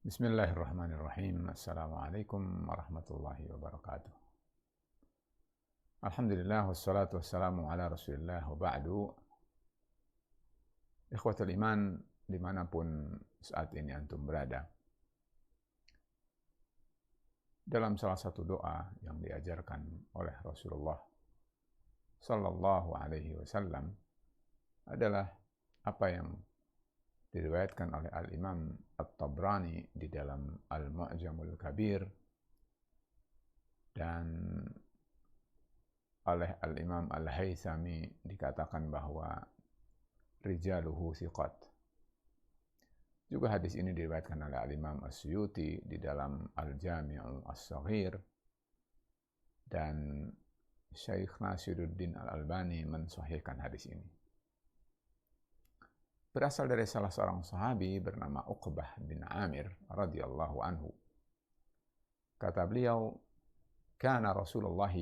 Bismillahirrahmanirrahim. Assalamualaikum warahmatullahi wabarakatuh. Alhamdulillah wassalatu wassalamu ala rasulillah wa ba'du. Ikhwatul iman dimanapun saat ini antum berada. Dalam salah satu doa yang diajarkan oleh Rasulullah sallallahu alaihi wasallam adalah apa yang diriwayatkan oleh Al-Imam At-Tabrani di dalam Al-Mu'jamul Kabir dan oleh Al-Imam Al-Haythami dikatakan bahwa rijaluhu thiqat. Juga hadis ini diriwayatkan oleh Al-Imam As-Suyuti di dalam Al-Jami' As-Saghir dan Syekh Nasiruddin Al-Albani mensahihkan hadis ini. Berasal dari salah seorang sahabi bernama Uqbah bin Amir radhiyallahu anhu. Kata beliau, "Kana Rasulullah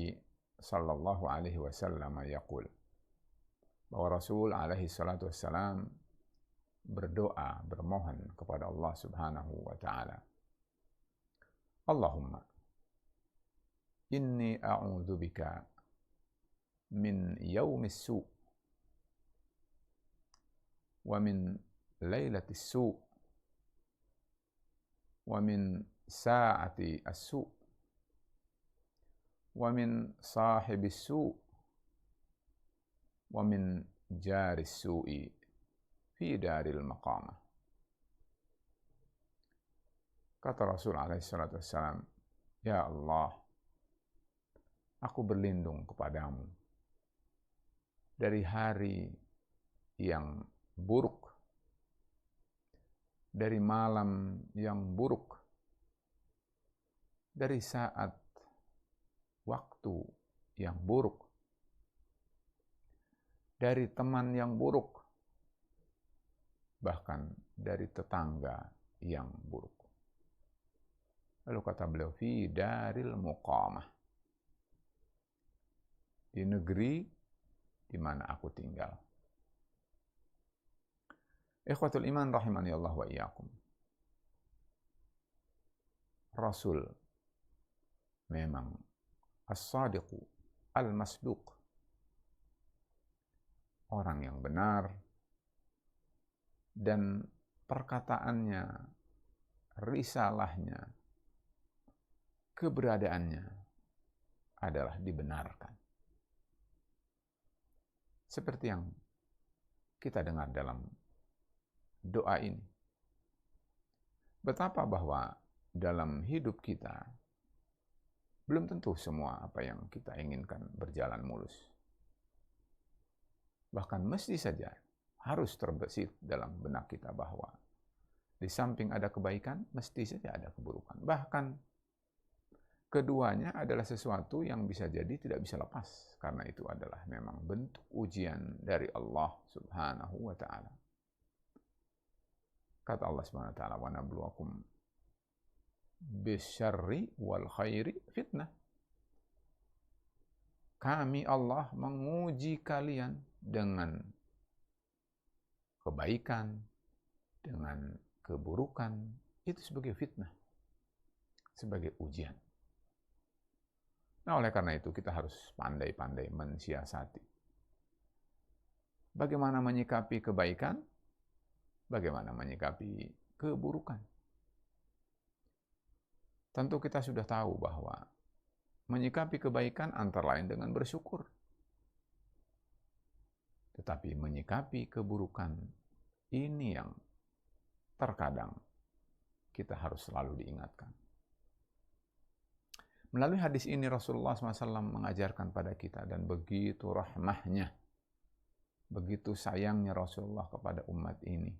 sallallahu alaihi wasallam yaqul." Bahwa Rasul alaihi salatu wassalam berdoa, bermohon kepada Allah Subhanahu wa taala. Allahumma inni a'udzubika min yaumis su' wa min lailatis su' wa min sa'ati as-su' wa min sahibis su' wa min jaris su'i fi daril maqamah. Kata Rasul alaihi salatu wassalam, "Ya Allah, aku berlindung kepadamu dari hari yang buruk, dari malam yang buruk, dari saat waktu yang buruk, dari teman yang buruk, bahkan dari tetangga yang buruk." Lalu kata beliau, fi daril muqamah, di negeri di mana aku tinggal. Ikhwatul iman rahimani Allah wa iyyakum. Rasul memang as-sadiqu al-masduq, orang yang benar, dan perkataannya, risalahnya, keberadaannya adalah dibenarkan. Seperti yang kita dengar dalam doa ini. Betapa bahwa dalam hidup kita belum tentu semua apa yang kita inginkan berjalan mulus. Bahkan mesti saja harus terbesit dalam benak kita bahwa di samping ada kebaikan, mesti saja ada keburukan. Bahkan keduanya adalah sesuatu yang bisa jadi tidak bisa lepas, karena itu adalah memang bentuk ujian dari Allah Subhanahu wa ta'ala. Kata Allah Subhanahu wa ta'ala, "Wa nabluwakum bisyarri wal khairi fitnah." Kami Allah menguji kalian dengan kebaikan, dengan keburukan, itu sebagai fitnah, sebagai ujian. Nah, oleh karena itu kita harus pandai-pandai mensiasati bagaimana menyikapi kebaikan, bagaimana menyikapi keburukan. Tentu kita sudah tahu bahwa menyikapi kebaikan antara lain dengan bersyukur. Tetapi menyikapi keburukan ini yang terkadang kita harus selalu diingatkan. Melalui hadis ini Rasulullah SAW mengajarkan pada kita, dan begitu rahmahnya, begitu sayangnya Rasulullah kepada umat ini,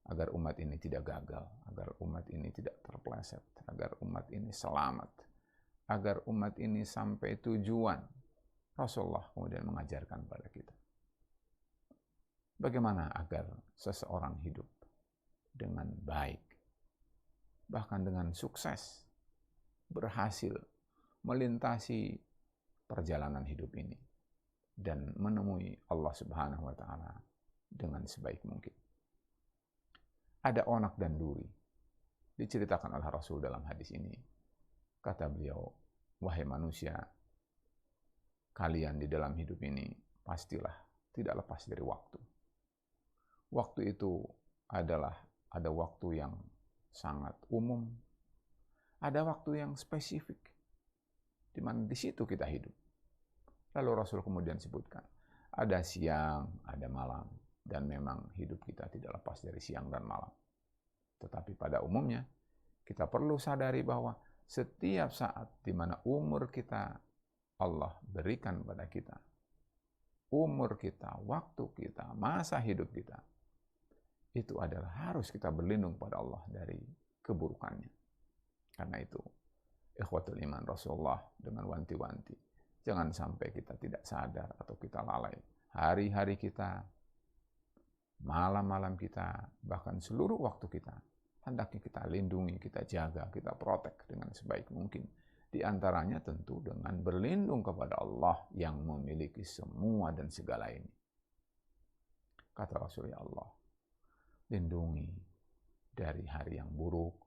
agar umat ini tidak gagal, agar umat ini tidak terpeleset, agar umat ini selamat, agar umat ini sampai tujuan. Rasulullah kemudian mengajarkan pada kita bagaimana agar seseorang hidup dengan baik, bahkan dengan sukses, berhasil melintasi perjalanan hidup ini dan menemui Allah Subhanahu wa ta'ala dengan sebaik mungkin. Ada onak dan duri diceritakan oleh Rasul dalam hadis ini. Kata beliau, wahai manusia, kalian di dalam hidup ini pastilah tidak lepas dari waktu. Waktu itu adalah ada waktu yang sangat umum, ada waktu yang spesifik, di mana di situ kita hidup. Lalu Rasul kemudian sebutkan, ada siang, ada malam, dan memang hidup kita tidak lepas dari siang dan malam. Tetapi pada umumnya, kita perlu sadari bahwa setiap saat di mana umur kita Allah berikan pada kita, umur kita, waktu kita, masa hidup kita, itu adalah harus kita berlindung pada Allah dari keburukannya. Karena itu, ikhwatul iman, Rasulullah dengan wanti-wanti, jangan sampai kita tidak sadar atau kita lalai. Hari-hari kita, malam-malam kita, bahkan seluruh waktu kita, hendaknya kita lindungi, kita jaga, kita protek dengan sebaik mungkin. Di antaranya tentu dengan berlindung kepada Allah yang memiliki semua dan segala ini. Kata Rasul, ya Allah, lindungi dari hari yang buruk,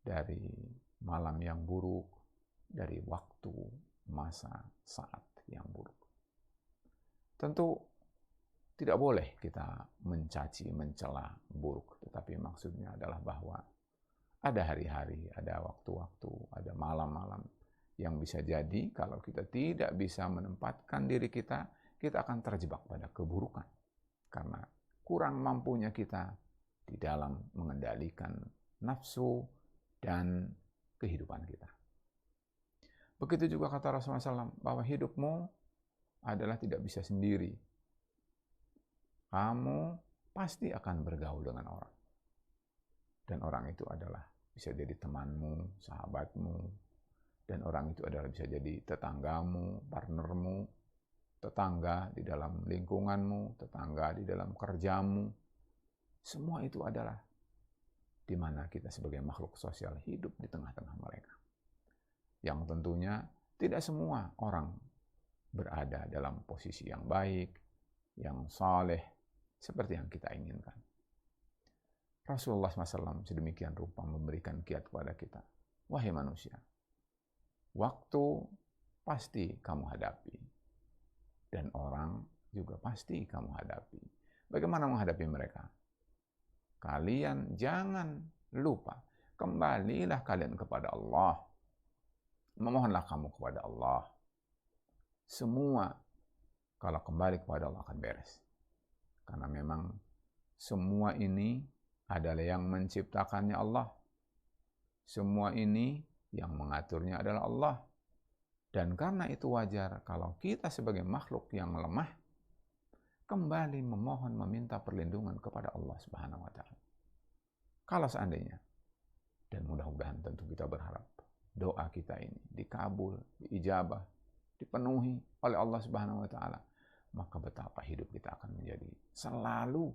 dari malam yang buruk, dari waktu, masa, saat yang buruk. Tentu tidak boleh kita mencaci, mencela buruk, tetapi maksudnya adalah bahwa ada hari-hari, ada waktu-waktu, ada malam-malam yang bisa jadi kalau kita tidak bisa menempatkan diri kita, kita akan terjebak pada keburukan. Karena kurang mampunya kita di dalam mengendalikan nafsu dan kehidupan kita. Begitu juga kata Rasulullah SAW, bahwa hidupmu adalah tidak bisa sendiri. Kamu pasti akan bergaul dengan orang. Dan orang itu adalah bisa jadi temanmu, sahabatmu, dan orang itu adalah bisa jadi tetanggamu, partnermu, tetangga di dalam lingkunganmu, tetangga di dalam kerjamu. Semua itu adalah di mana kita sebagai makhluk sosial hidup di tengah-tengah mereka. Yang tentunya tidak semua orang berada dalam posisi yang baik, yang saleh, seperti yang kita inginkan. Rasulullah SAW sedemikian rupa memberikan kiat kepada kita. Wahai manusia, waktu pasti kamu hadapi. Dan orang juga pasti kamu hadapi. Bagaimana menghadapi mereka? Kalian jangan lupa, kembalilah kalian kepada Allah. Memohonlah kamu kepada Allah. Semua kalau kembali kepada Allah akan beres. Karena memang semua ini adalah yang menciptakannya Allah. Semua ini yang mengaturnya adalah Allah. Dan karena itu wajar kalau kita sebagai makhluk yang lemah kembali memohon meminta perlindungan kepada Allah Subhanahu wa taala. Kalau seandainya, dan mudah-mudahan tentu kita berharap doa kita ini dikabul, diijabah, dipenuhi oleh Allah Subhanahu wa taala, maka betapa hidup kita akan menjadi selalu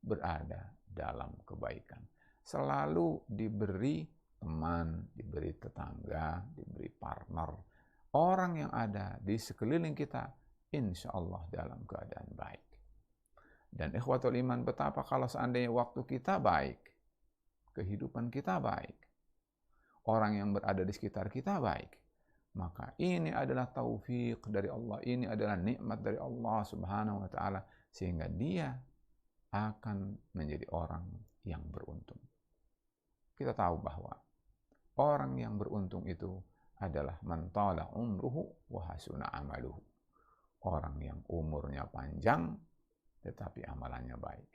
berada dalam kebaikan. Selalu diberi teman, diberi tetangga, diberi partner. Orang yang ada di sekeliling kita, insya Allah dalam keadaan baik. Dan ikhwatul iman, betapa kalau seandainya waktu kita baik, kehidupan kita baik, orang yang berada di sekitar kita baik, maka ini adalah taufik dari Allah, ini adalah nikmat dari Allah Subhanahu wa taala, sehingga dia akan menjadi orang yang beruntung. Kita tahu bahwa orang yang beruntung itu adalah man tala umruhu wa hasuna amaluhu. Orang yang umurnya panjang tetapi amalannya baik.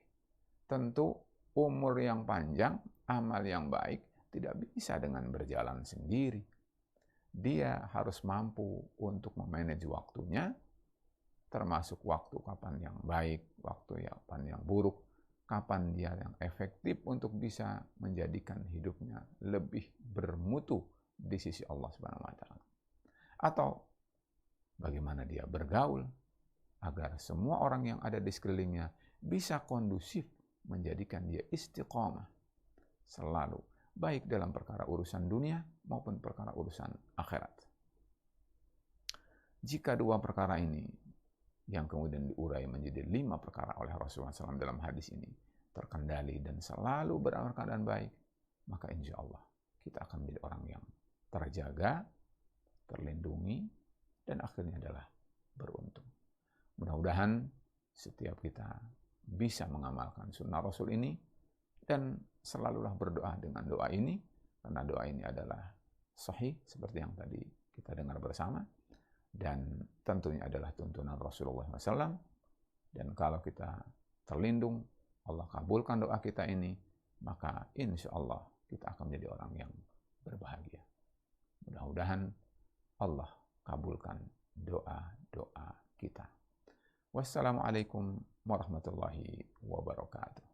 Tentu umur yang panjang, amal yang baik tidak bisa dengan berjalan sendiri. Dia harus mampu untuk memanage waktunya, termasuk waktu kapan yang baik, waktu kapan yang buruk, kapan dia yang efektif untuk bisa menjadikan hidupnya lebih bermutu di sisi Allah Subhanahu wa taala. Atau bagaimana dia bergaul agar semua orang yang ada di sekelilingnya bisa kondusif menjadikan dia istiqomah selalu, baik dalam perkara urusan dunia maupun perkara urusan akhirat. Jika dua perkara ini yang kemudian diurai menjadi 5 perkara oleh Rasulullah SAW dalam hadis ini terkendali dan selalu berkeadaan baik, maka insya Allah kita akan menjadi orang yang terjaga, terlindungi, dan akhirnya adalah beruntung. Mudah-mudahan setiap kita bisa mengamalkan sunnah Rasul ini, dan selalulah berdoa dengan doa ini, karena doa ini adalah sahih seperti yang tadi kita dengar bersama, dan tentunya adalah tuntunan Rasulullah SAW. Dan kalau kita terlindung, Allah kabulkan doa kita ini, maka insya Allah kita akan menjadi orang yang berbahagia. Mudah-mudahan Allah kabulkan doa-doa kita. Wassalamualaikum warahmatullahi wabarakatuh.